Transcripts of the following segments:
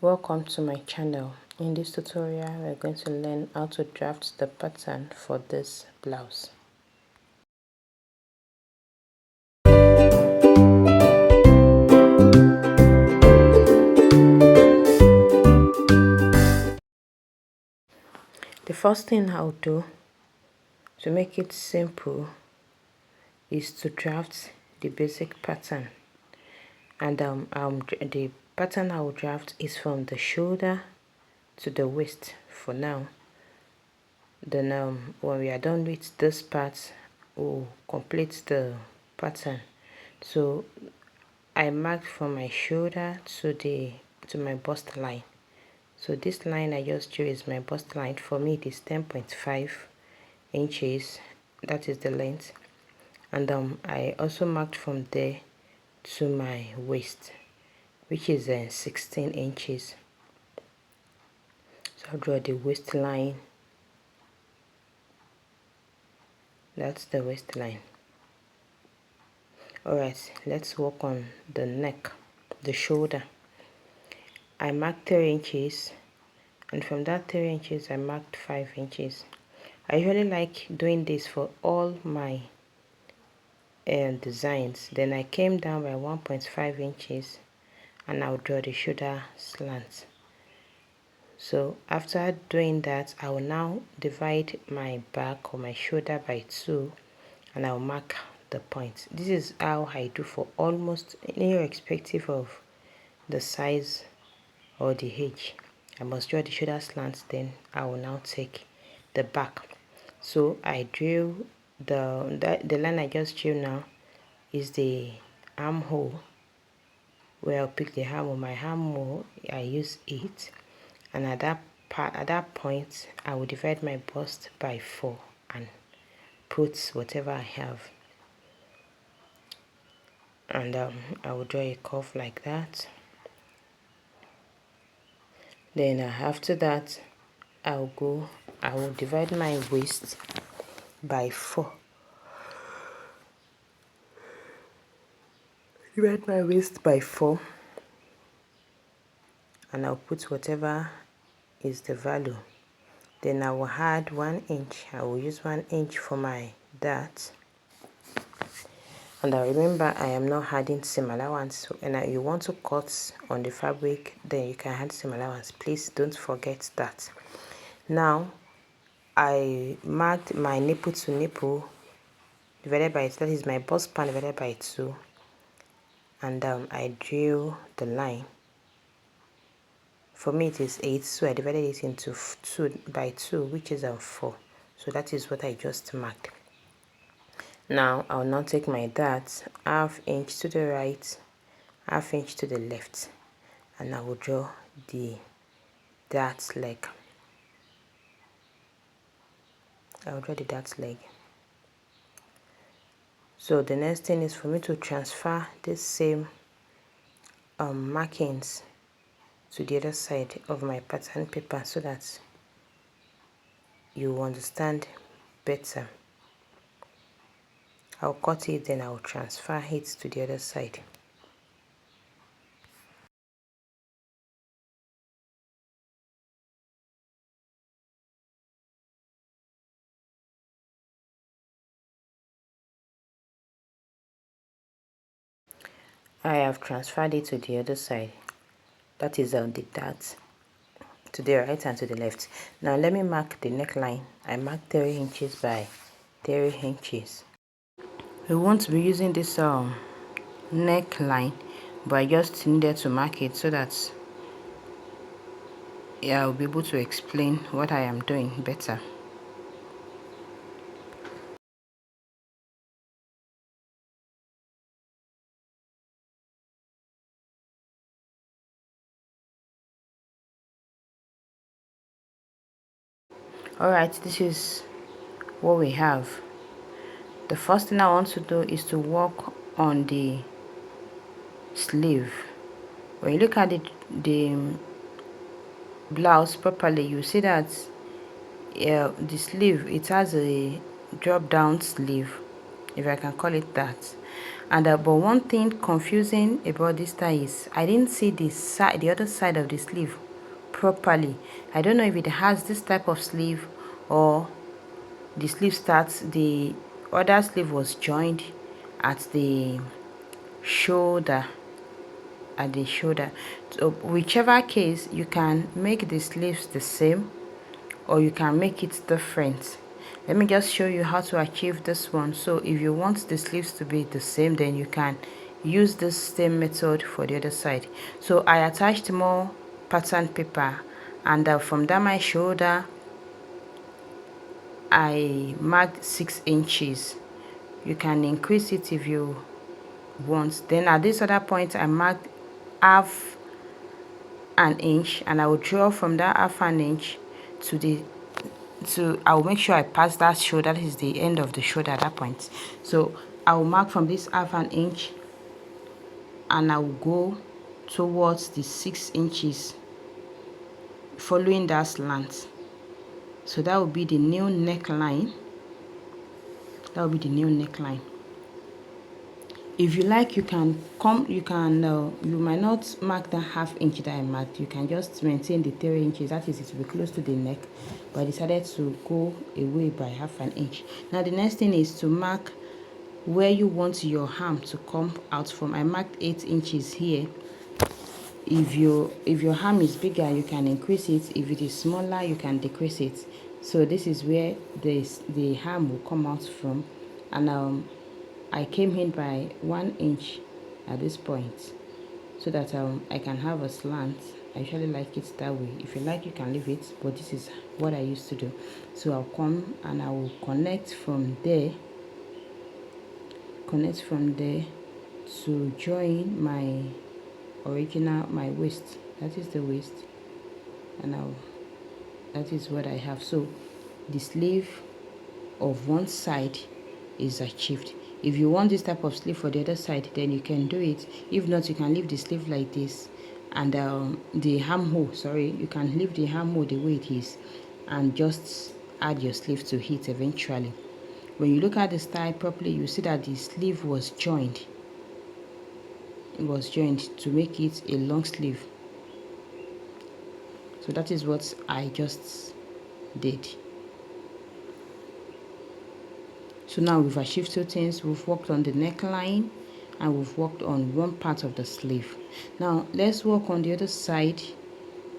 Welcome to my channel. In this tutorial we're going to learn how to draft the pattern for this blouse. The first thing I'll do to make it simple is to draft the basic pattern, and the pattern I will draft is from the shoulder to the waist for now. Then when we are done with this part, we'll complete the pattern. So I marked from my shoulder to my bust line. So this line I just drew is my bust line. For me it is 10.5 inches, that is the length. And I also marked from there to my waist, which is 16 inches. So I'll draw the waistline. That's the waistline. Alright, let's work on the neck, the shoulder. I marked 3 inches, and from that 3 inches I marked 5 inches. I usually like doing this for all my designs. Then I came down by 1.5 inches and I'll draw the shoulder slant. So after doing that, I will now divide my back or my shoulder by 2 and I'll mark the point. This is how I do for almost irrespective of the size or the age. I must draw the shoulder slant, then I will now take the back. So I drew the line I just drew now is the armhole, where I'll pick the armhole. My armhole, I use 8, and at that point I will divide my bust by 4 and put whatever I have, and I will draw a curve like that. Then after that I will divide my waist by 4. Divide my waist by 4 and I'll put whatever is the value. Then I will add 1 inch. I will use 1 inch for my dart. And I remember I am not adding seam allowance. And you want to cut on the fabric, then you can add seam allowance. Please don't forget that. Now I marked my nipple to nipple divided by 2. That is my bust span divided by 2. And I drew the line. For me it is 8, so I divided it into 2 by 2, which is 4. So that is what I just marked. Now I will now take my dart, ½ inch to the right, ½ inch to the left, and I will draw the dart leg. I will draw the dart leg. So the next thing is for me to transfer this same markings to the other side of my pattern paper so that you understand better. I'll cut it, then I'll transfer it to the other side. I have transferred it to the other side. That is the dart to the right and to the left. Now let me mark the neckline. I marked 3 inches by 3 inches. We won't be using this neckline, but I just needed to mark it so that I'll be able to explain what I am doing better. Alright, this is what we have. The first thing I want to do is to work on the sleeve. When you look at the blouse properly, you see that the sleeve, it has a drop down sleeve, if I can call it that, And but one thing confusing about this tie is I didn't see the other side of the sleeve properly. I don't know if it has this type of sleeve, or the sleeve starts, the other sleeve was joined at the shoulder, so whichever case, you can make the sleeves the same or you can make it different. Let me just show you how to achieve this one. So if you want the sleeves to be the same, then you can use this same method for the other side. So I attached more pattern paper, and from that my shoulder I marked 6 inches. You can increase it if you want. Then at this other point I marked half an inch, and I will draw from that half an inch to the I will make sure I pass that shoulder. That is the end of the shoulder at that point. So I will mark from this half an inch, and I will go towards the 6 inches following that slant. So that will be the new neckline. That will be the new neckline. If you like, you can you might not mark that half inch that I marked. You can just maintain the 3 inches. That is, it will be close to the neck, but I decided to go away by half an inch. Now the next thing is to mark where you want your arm to come out from. I marked 8 inches here. If your arm is bigger, you can increase it. If it is smaller, you can decrease it. So this is where the arm will come out from, and I came in by 1 inch at this point, so that I can have a slant. I usually like it that way. If you like, you can leave it, but this is what I used to do. So I'll come and I will connect from there to join my waist. That is the waist, and that is what I have. So the sleeve of one side is achieved. If you want this type of sleeve for the other side, then you can do it. If not, you can leave the sleeve like this, and the armhole, you can leave the armhole the way it is, and just add your sleeve to it eventually. When you look at the style properly, you see that the sleeve was joined. It was joined to make it a long sleeve. So that is what I just did. So now we've achieved 2 things. We've worked on the neckline and we've worked on one part of the sleeve. Now let's work on the other side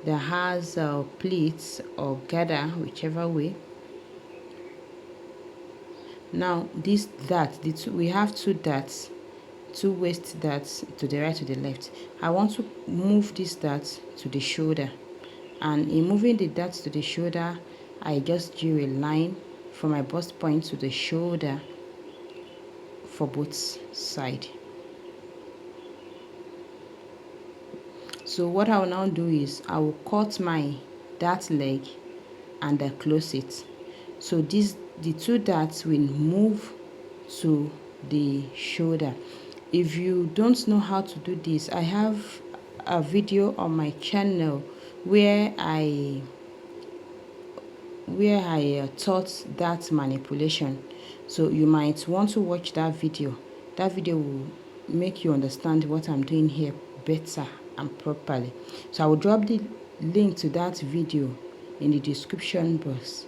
that has pleats or gather, whichever way. Now we have 2 darts, 2 waist darts to the right, to the left. I want to move this dart to the shoulder, and in moving the dart to the shoulder, I just drew a line from my bust point to the shoulder for both sides. So what I will now do is I will cut my dart leg and close it. So the 2 darts will move to the shoulder. If you don't know how to do this, I have a video on my channel where I taught that manipulation. So you might want to watch that video. That video will make you understand what I'm doing here better and properly. So I will drop the link to that video in the description box.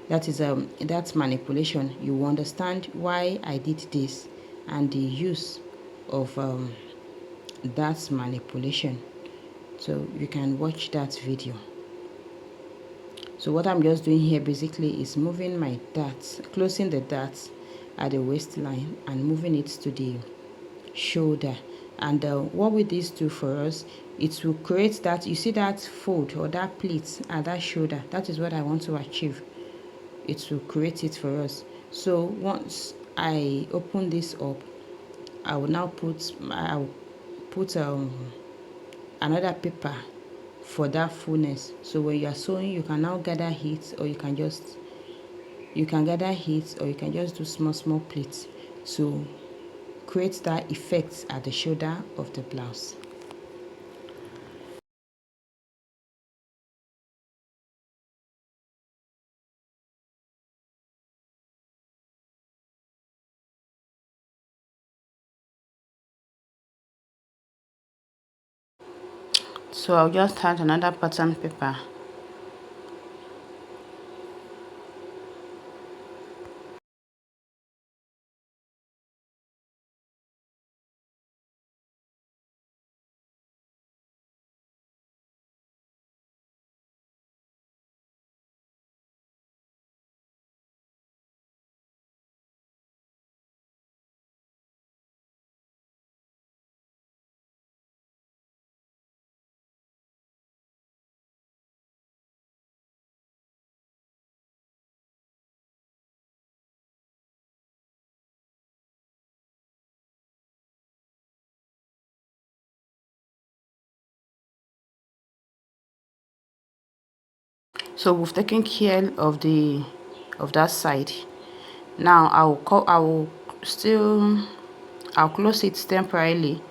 That is that manipulation. You will understand why I did this and the use of that manipulation. So you can watch that video. So what I'm just doing here basically is moving my darts, closing the darts at the waistline and moving it to the shoulder. And what will this do for us? It will create that, you see that fold or that pleat at that shoulder. That is what I want to achieve. It will create it for us. So once I open this up, I will now put another paper for that fullness. So when you are sewing, you can now gather it, or you can just do small pleats to create that effect at the shoulder of the blouse. So I'll just add another pattern paper. So we've taken care of that side. Now I'll close it temporarily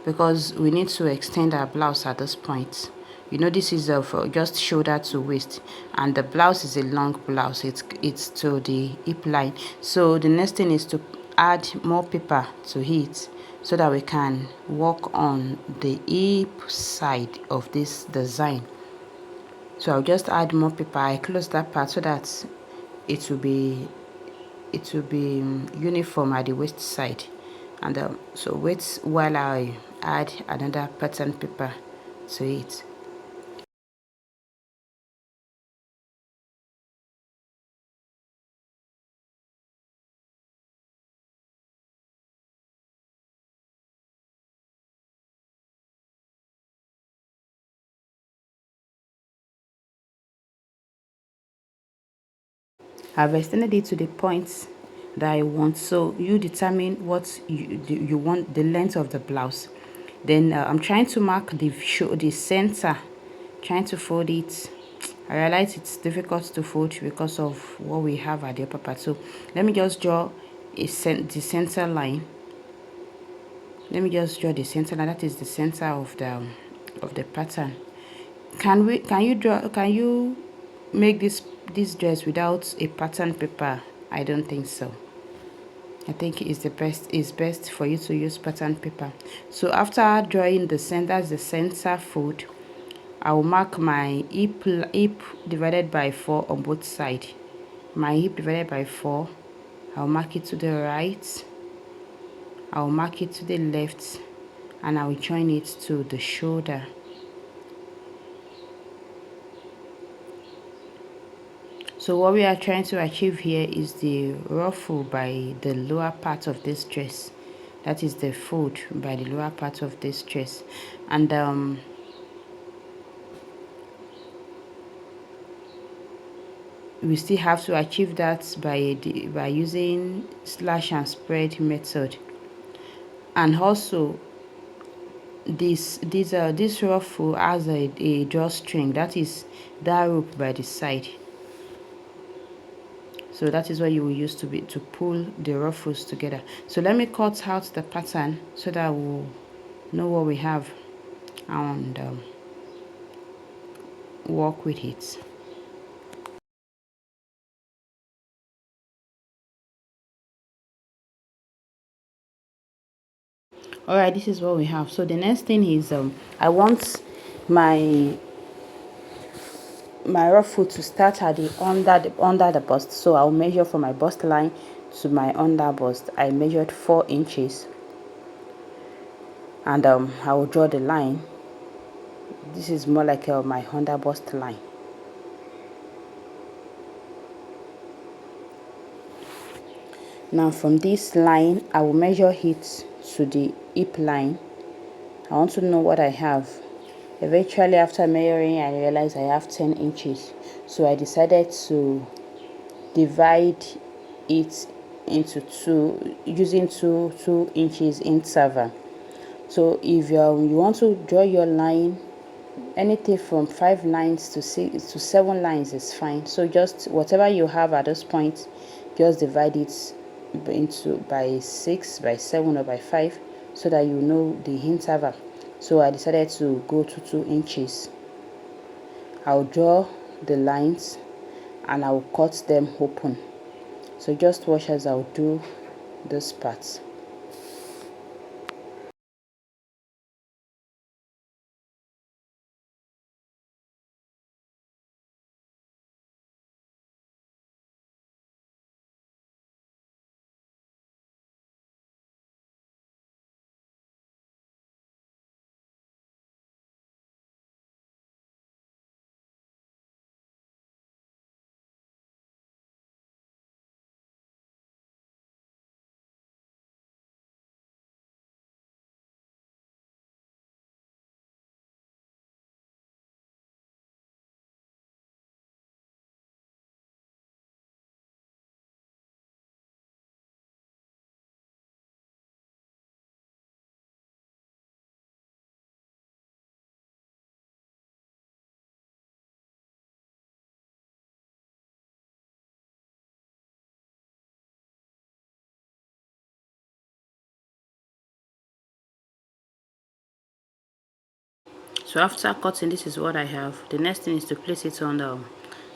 because we need to extend our blouse at this point. You know, this is for just shoulder to waist, and the blouse is a long blouse. It's to the hip line. So the next thing is to add more paper to it so that we can work on the hip side of this design. So I'll just add more paper. I close that part so that it will be uniform at the waist side. And so wait while I add another pattern paper to it. I've extended it to the points that I want. So you determine what you want, the length of the blouse. Then I'm trying to mark the center, trying to fold it. I realize it's difficult to fold because of what we have at the upper part. So let me just draw the center line. Let me just draw the center line. That is the center of the pattern. Can you make this dress without a pattern paper? I don't think so. I think it's best for you to use pattern paper. So after drawing the center fold, I will mark my hip divided by 4 on both sides. My hip divided by 4, I'll mark it to the right, I'll mark it to the left, and I will join it to the shoulder. So what we are trying to achieve here is the ruffle by the lower part of this dress. That is the fold by the lower part of this dress. And we still have to achieve that by using slash and spread method. And also this ruffle has a drawstring, that is that rope by the side. So that is what you will use to pull the ruffles together. So let me cut out the pattern so that we'll know what we have and work with it. All right, this is what we have. So the next thing is I want my ruffle to start at the under the bust. So I'll measure from my bust line to my under bust. I measured 4 inches, and I will draw the line. This is more like my under bust line. Now from this line, I will measure it to the hip line. I want to know what I have. Eventually, after measuring, I realized I have 10 inches. So I decided to divide it into two, using two inches interval. So if you want to draw your line, anything from 5 lines to 6 to 7 lines is fine. So just whatever you have at this point, just divide it into by 6, by 7, or by 5, so that you know the interval. So I decided to go to 2 inches. I'll draw the lines and I'll cut them open. So just watch as I'll do this part. So after cutting, this is what I have. The next thing is to place it on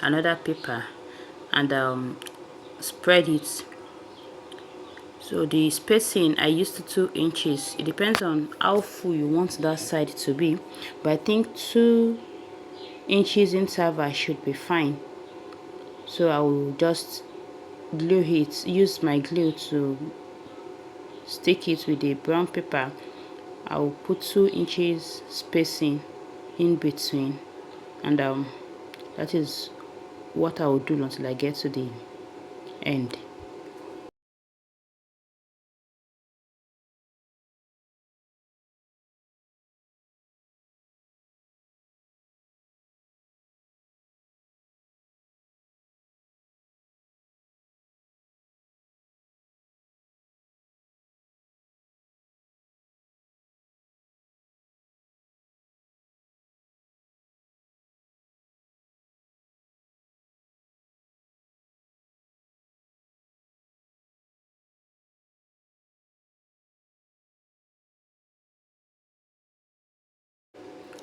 another paper and spread it. So the spacing I used 2 inches. It depends on how full you want that side to be, but I think 2 inches interval should be fine. So I will just glue it, use my glue to stick it with the brown paper. I will put 2 inches spacing in between, and that is what I will do until I get to the end.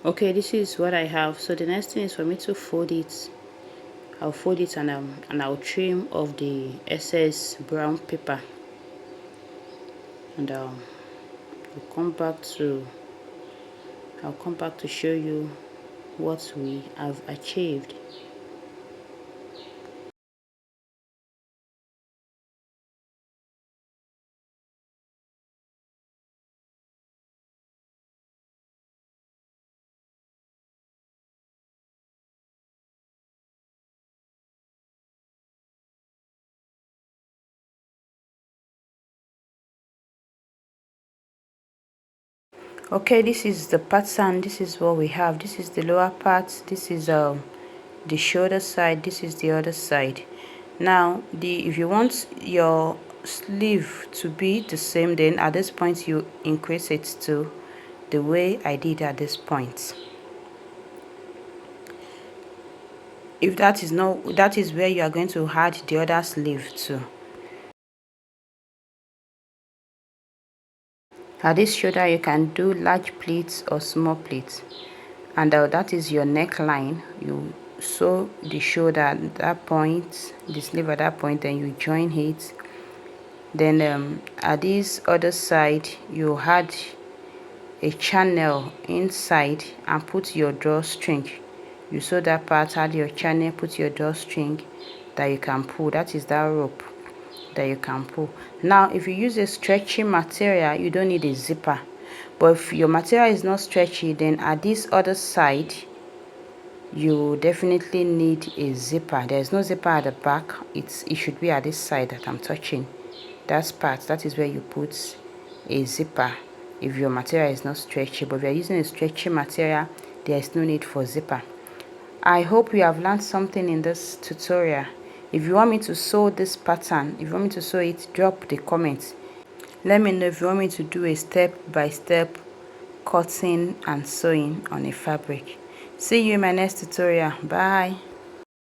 Okay, this is what I have. So the next thing is for me to fold it. I'll fold it and I'll trim off the excess brown paper, and I'll come back to show you what we have achieved. Okay, this is the pattern. This is what we have. This is the lower part. This is the shoulder side. This is the other side. Now if you want your sleeve to be the same, then at this point you increase it to the way I did at this point. If that is not, that is where you are going to add the other sleeve to. At this shoulder you can do large pleats or small pleats, and that is your neckline. You sew the shoulder at that point, the sleeve at that point, then you join it. Then at this other side you add a channel inside and put your drawstring. You sew that part, add your channel, put your drawstring that you can pull. That is that rope that you can pull. Now if you use a stretchy material, you don't need a zipper, but if your material is not stretchy, then at this other side you definitely need a zipper. There is no zipper at the back. It should be at this side that I'm touching. That part, that is where you put a zipper if your material is not stretchy. But if you're using a stretchy material, there is no need for zipper. I hope you have learned something in this tutorial. If you want me to sew this pattern, if you want me to sew it, drop the comments. Let me know if you want me to do a step-by-step cutting and sewing on a fabric. See you in my next tutorial. Bye.